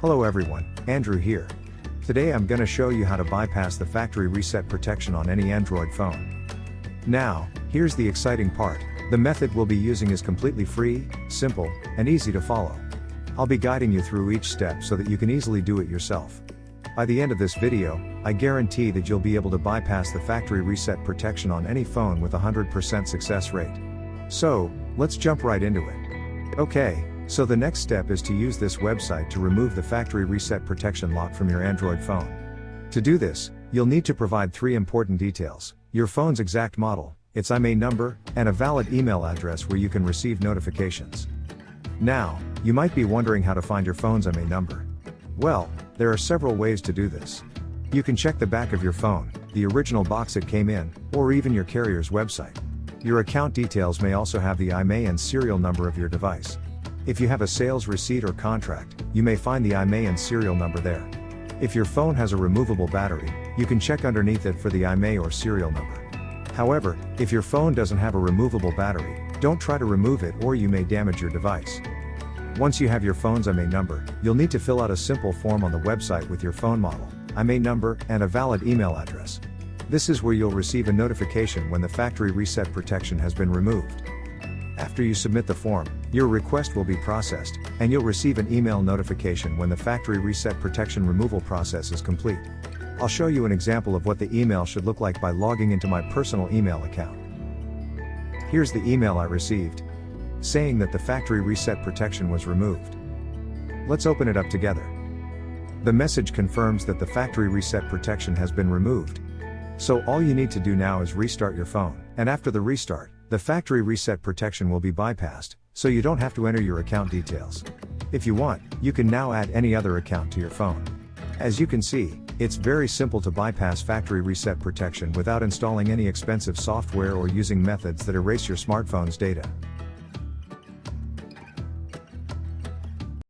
Hello everyone, Andrew here. Today I'm gonna show you how to bypass the factory reset protection on any Android phone. Now, here's the exciting part. The method we'll be using is completely free, simple, and easy to follow. I'll be guiding you through each step so that you can easily do it yourself. By the end of this video, I guarantee that you'll be able to bypass the factory reset protection on any phone with a 100% success rate. So, let's jump right into it. Okay, so the next step is to use this website to remove the factory reset protection lock from your Android phone. To do this, you'll need to provide 3 important details: your phone's exact model, its IMEI number, and a valid email address where you can receive notifications. Now, you might be wondering how to find your phone's IMEI number. Well, there are several ways to do this. You can check the back of your phone, the original box it came in, or even your carrier's website. Your account details may also have the IMEI and serial number of your device. If you have a sales receipt or contract, you may find the IMEI and serial number there. If your phone has a removable battery, you can check underneath it for the IMEI or serial number. However, if your phone doesn't have a removable battery, don't try to remove it or you may damage your device. Once you have your phone's IMEI number, you'll need to fill out a simple form on the website with your phone model, IMEI number, and a valid email address. This is where you'll receive a notification when the factory reset protection has been removed. After you submit the form, your request will be processed, and you'll receive an email notification when the factory reset protection removal process is complete. I'll show you an example of what the email should look like by logging into my personal email account. Here's the email I received, saying that the factory reset protection was removed. Let's open it up together. The message confirms that the factory reset protection has been removed. So all you need to do now is restart your phone, and after the restart, the factory reset protection will be bypassed, so you don't have to enter your account details. If you want, you can now add any other account to your phone. As you can see, it's very simple to bypass factory reset protection without installing any expensive software or using methods that erase your smartphone's data.